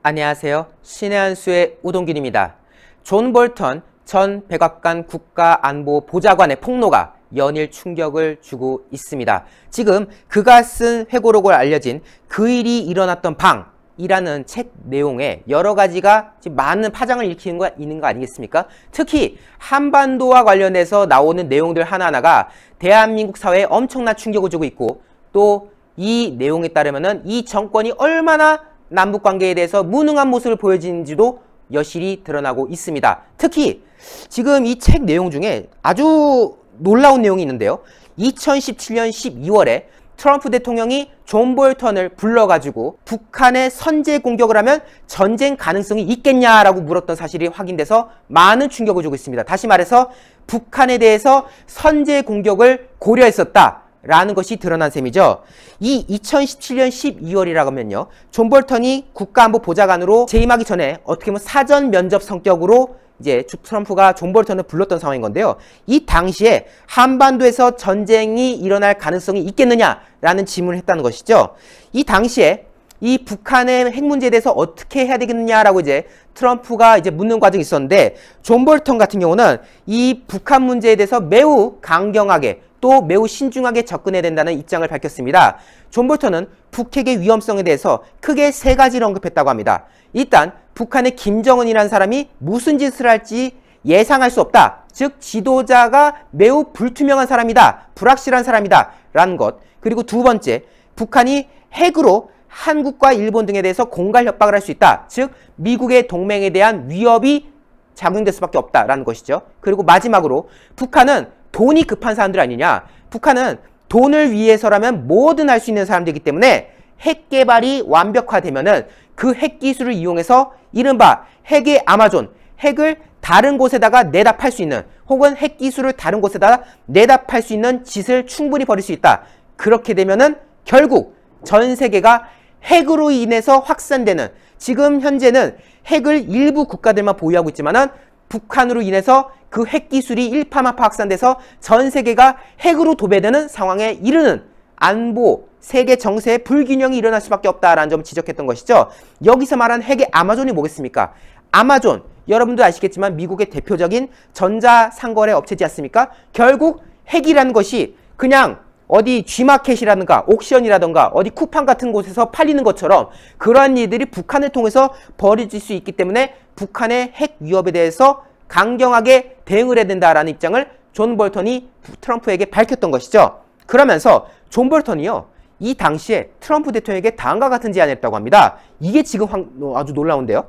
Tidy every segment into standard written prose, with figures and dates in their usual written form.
안녕하세요. 신의 한 수의 우동균입니다. 존 볼턴 전 백악관 국가안보보좌관의 폭로가 연일 충격을 주고 있습니다. 지금 그가 쓴 회고록으로 알려진 그 일이 일어났던 방이라는 책 내용에 여러 가지가 지금 많은 파장을 일으키는 거 아니겠습니까? 특히 한반도와 관련해서 나오는 내용들 하나하나가 대한민국 사회에 엄청난 충격을 주고 있고, 또 이 내용에 따르면은 이 정권이 얼마나 남북관계에 대해서 무능한 모습을 보여지는지도 여실히 드러나고 있습니다. 특히 지금 이 책 내용 중에 아주 놀라운 내용이 있는데요. 2017년 12월에 트럼프 대통령이 존 볼턴을 불러가지고 북한의 선제 공격을 하면 전쟁 가능성이 있겠냐라고 물었던 사실이 확인돼서 많은 충격을 주고 있습니다. 다시 말해서 북한에 대해서 선제 공격을 고려했었다 라는 것이 드러난 셈이죠. 이 2017년 12월이라고 하면요, 존 볼턴이 국가안보보좌관으로 재임하기 전에 어떻게 보면 사전 면접 성격으로 이제 트럼프가 존 볼턴을 불렀던 상황인 건데요. 이 당시에 한반도에서 전쟁이 일어날 가능성이 있겠느냐라는 질문을 했다는 것이죠. 이 당시에 이 북한의 핵 문제에 대해서 어떻게 해야 되겠느냐라고 이제 트럼프가 이제 묻는 과정이 있었는데, 존 볼턴 같은 경우는 이 북한 문제에 대해서 매우 강경하게 또 매우 신중하게 접근해야 된다는 입장을 밝혔습니다. 존 볼턴은 북핵의 위험성에 대해서 크게 세 가지를 언급했다고 합니다. 일단 북한의 김정은이라는 사람이 무슨 짓을 할지 예상할 수 없다. 즉 지도자가 매우 불투명한 사람이다. 불확실한 사람이다 라는 것. 그리고 두 번째, 북한이 핵으로 한국과 일본 등에 대해서 공갈 협박을 할 수 있다. 즉 미국의 동맹에 대한 위협이 작용될 수밖에 없다라는 것이죠. 그리고 마지막으로 북한은 돈이 급한 사람들 아니냐. 북한은 돈을 위해서라면 뭐든 할 수 있는 사람들이기 때문에 핵 개발이 완벽화되면은 그 핵 기술을 이용해서 이른바 핵의 아마존, 핵을 다른 곳에다가 내다 팔 수 있는, 혹은 핵 기술을 다른 곳에다가 내다 팔 수 있는 짓을 충분히 벌일 수 있다. 그렇게 되면은 결국 전 세계가 핵으로 인해서 확산되는, 지금 현재는 핵을 일부 국가들만 보유하고 있지만은 북한으로 인해서 그 핵 기술이 일파만파 확산돼서 전 세계가 핵으로 도배되는 상황에 이르는 안보, 세계 정세의 불균형이 일어날 수밖에 없다라는 점을 지적했던 것이죠. 여기서 말하는 핵의 아마존이 뭐겠습니까? 아마존, 여러분도 아시겠지만 미국의 대표적인 전자상거래 업체지 않습니까? 결국 핵이라는 것이 그냥 어디 G마켓이라든가 옥션이라든가 어디 쿠팡 같은 곳에서 팔리는 것처럼 그러한 일들이 북한을 통해서 벌어질 수 있기 때문에 북한의 핵 위협에 대해서 강경하게 대응을 해야 된다라는 입장을 존 볼턴이 트럼프에게 밝혔던 것이죠. 그러면서 존 볼턴이요, 이 당시에 트럼프 대통령에게 다음과 같은 제안을 했다고 합니다. 이게 지금 아주 놀라운데요.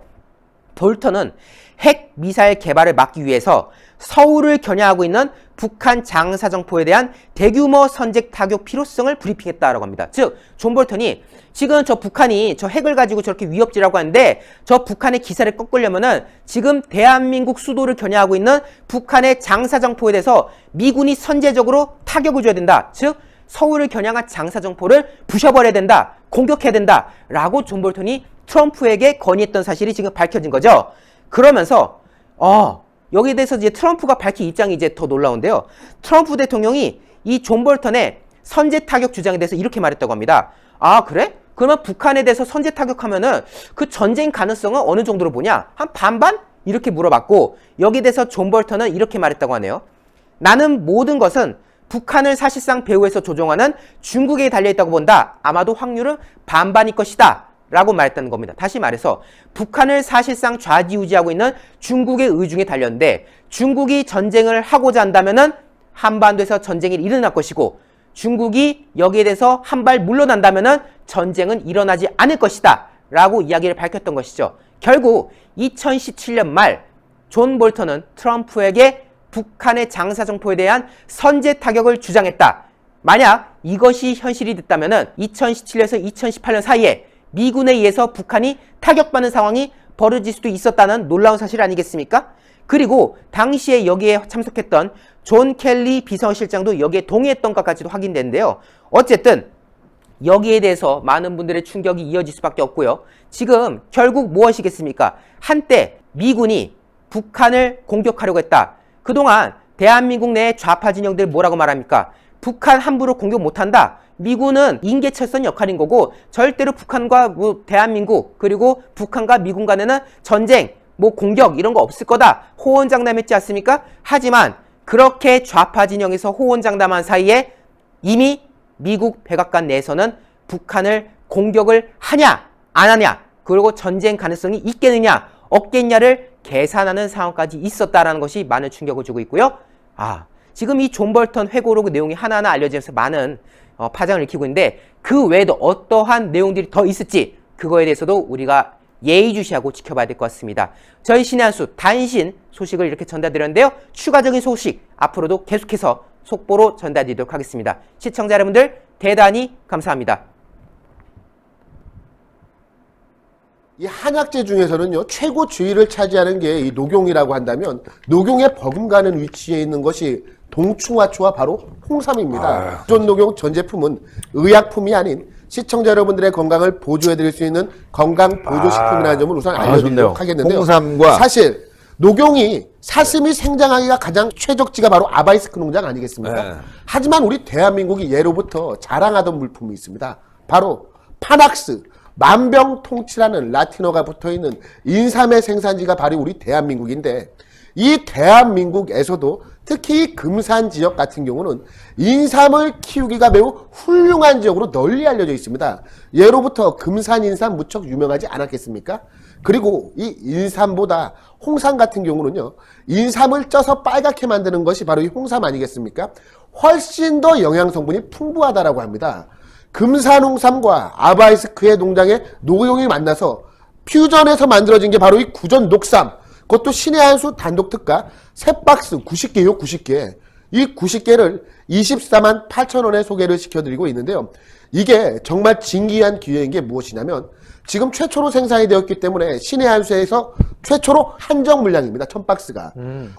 볼턴은 핵 미사일 개발을 막기 위해서 서울을 겨냥하고 있는 북한 장사정포에 대한 대규모 선제 타격 필요성을 브리핑했다라고 합니다. 즉, 존 볼턴이 지금 저 북한이 저 핵을 가지고 저렇게 위협지라고 하는데 저 북한의 기세를 꺾으려면은 지금 대한민국 수도를 겨냥하고 있는 북한의 장사정포에 대해서 미군이 선제적으로 타격을 줘야 된다. 즉, 서울을 겨냥한 장사정포를 부셔버려야 된다. 공격해야 된다. 라고 존 볼턴이 트럼프에게 건의했던 사실이 지금 밝혀진 거죠. 그러면서 여기에 대해서 이제 트럼프가 밝힌 입장이 이제 더 놀라운데요. 트럼프 대통령이 이 존 볼턴의 선제 타격 주장에 대해서 이렇게 말했다고 합니다. 아, 그래? 그러면 북한에 대해서 선제 타격하면은 그 전쟁 가능성은 어느 정도로 보냐? 한 반반? 이렇게 물어봤고, 여기에 대해서 존 볼턴은 이렇게 말했다고 하네요. 나는 모든 것은 북한을 사실상 배후에서 조종하는 중국에 달려있다고 본다. 아마도 확률은 반반일 것이다. 라고 말했다는 겁니다. 다시 말해서 북한을 사실상 좌지우지하고 있는 중국의 의중에 달렸는데, 중국이 전쟁을 하고자 한다면은 한반도에서 전쟁이 일어날 것이고, 중국이 여기에 대해서 한 발 물러난다면은 전쟁은 일어나지 않을 것이다. 라고 이야기를 밝혔던 것이죠. 결국 2017년 말 존 볼턴은 트럼프에게 북한의 장사정포에 대한 선제 타격을 주장했다. 만약 이것이 현실이 됐다면은 2017년에서 2018년 사이에 미군에 의해서 북한이 타격받는 상황이 벌어질 수도 있었다는 놀라운 사실 아니겠습니까? 그리고 당시에 여기에 참석했던 존 켈리 비서실장도 여기에 동의했던 것까지도 확인되는데요. 어쨌든 여기에 대해서 많은 분들의 충격이 이어질 수밖에 없고요. 지금 결국 무엇이겠습니까? 한때 미군이 북한을 공격하려고 했다. 그동안 대한민국 내 좌파 진영들 뭐라고 말합니까? 북한 함부로 공격 못한다. 미군은 인계철선 역할인 거고 절대로 북한과 뭐 대한민국 그리고 북한과 미군 간에는 전쟁, 뭐 공격 이런 거 없을 거다. 호언장담했지 않습니까? 하지만 그렇게 좌파 진영에서 호언장담한 사이에 이미 미국 백악관 내에서는 북한을 공격을 하냐 안 하냐 그리고 전쟁 가능성이 있겠느냐 없겠냐를 계산하는 상황까지 있었다라는 것이 많은 충격을 주고 있고요. 지금 이 존 볼턴 회고록 내용이 하나하나 알려지면서 많은 파장을 일으키고 있는데 그 외에도 어떠한 내용들이 더 있을지 그거에 대해서도 우리가 예의주시하고 지켜봐야 될 것 같습니다. 저희 신의 한 수 단신 소식을 이렇게 전달드렸는데요. 추가적인 소식 앞으로도 계속해서 속보로 전달드리도록 하겠습니다. 시청자 여러분들 대단히 감사합니다. 이 한약재 중에서는요, 최고 지위를 차지하는 게 이 녹용이라고 한다면 녹용에 버금가는 위치에 있는 것이 동충하초와 바로 홍삼입니다. 기존 녹용 전 제품은 의약품이 아닌 시청자 여러분들의 건강을 보조해드릴 수 있는 건강 보조식품이라는 점을 우선 알려드리도록 하겠는데요. 홍삼과 사실 녹용이 사슴이 생장하기가 가장 최적지가 바로 아바이스크 농장 아니겠습니까? 네. 하지만 우리 대한민국이 예로부터 자랑하던 물품이 있습니다. 바로 파낙스, 만병통치라는 라틴어가 붙어있는 인삼의 생산지가 바로 우리 대한민국인데 이 대한민국에서도 특히 이 금산 지역 같은 경우는 인삼을 키우기가 매우 훌륭한 지역으로 널리 알려져 있습니다. 예로부터 금산 인삼 무척 유명하지 않았겠습니까? 그리고 이 인삼보다 홍삼 같은 경우는요, 인삼을 쪄서 빨갛게 만드는 것이 바로 이 홍삼 아니겠습니까? 훨씬 더 영양 성분이 풍부하다라고 합니다. 금산 홍삼과 아바이스크의 농장의 녹용이 만나서 퓨전해서 만들어진 게 바로 이 구전 녹삼. 그것도 신의 한 수 단독 특가 3박스 90개요, 90개. 이 90개를 24만 8천 원에 소개를 시켜드리고 있는데요. 이게 정말 진기한 기회인 게 무엇이냐면 지금 최초로 생산이 되었기 때문에 신의 한 수에서 최초로 한정 물량입니다. 1000박스가.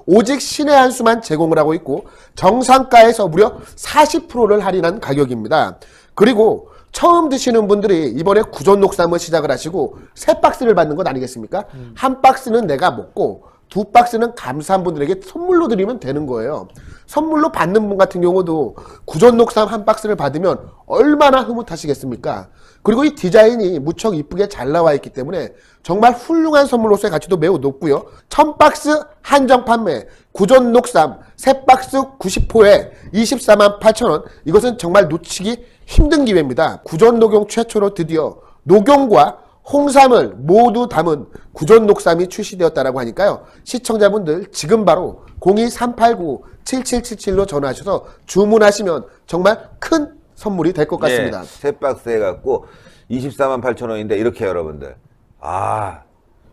오직 신의 한 수만 제공을 하고 있고 정상가에서 무려 40%를 할인한 가격입니다. 그리고 처음 드시는 분들이 이번에 구전 녹삼을 시작을 하시고 3박스를 받는 것 아니겠습니까? 한 박스는 내가 먹고 2박스는 감사한 분들에게 선물로 드리면 되는 거예요. 선물로 받는 분 같은 경우도 구전 녹삼 한 박스를 받으면 얼마나 흐뭇하시겠습니까? 그리고 이 디자인이 무척 이쁘게 잘 나와 있기 때문에 정말 훌륭한 선물로서의 가치도 매우 높고요. 1000박스 한정 판매, 구전 녹삼 3박스 90호에 24만 8천 원. 이것은 정말 놓치기 힘든 기회입니다. 구전 녹용 최초로 드디어 녹용과 홍삼을 모두 담은 구전 녹삼이 출시되었다라고 하니까요. 시청자분들 지금 바로 02-389-7777로 전화하셔서 주문하시면 정말 큰 선물이 될 것 같습니다. 네, 3박스 해갖고 24만 8천 원인데 이렇게 여러분들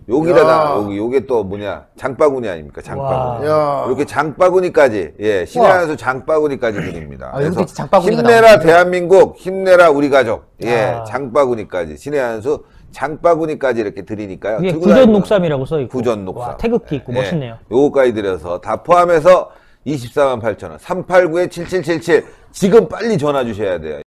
여기다가 요게 또 뭐냐 장바구니 아닙니까? 장바구니. 이렇게 장바구니까지 신의 한 수 장바구니까지 드립니다. 그래서 힘내라 나오는데. 대한민국, 힘내라 우리 가족. 장바구니까지 신의 한 수 장바구니까지 이렇게 드리니까요. 이게 구전 녹삼이라고 써있고 구전 녹삼. 태극기 있고 멋있네요. 요거까지 드려서 다 포함해서 24만 8천 원 389-7777 지금 빨리 전화 주셔야 돼요.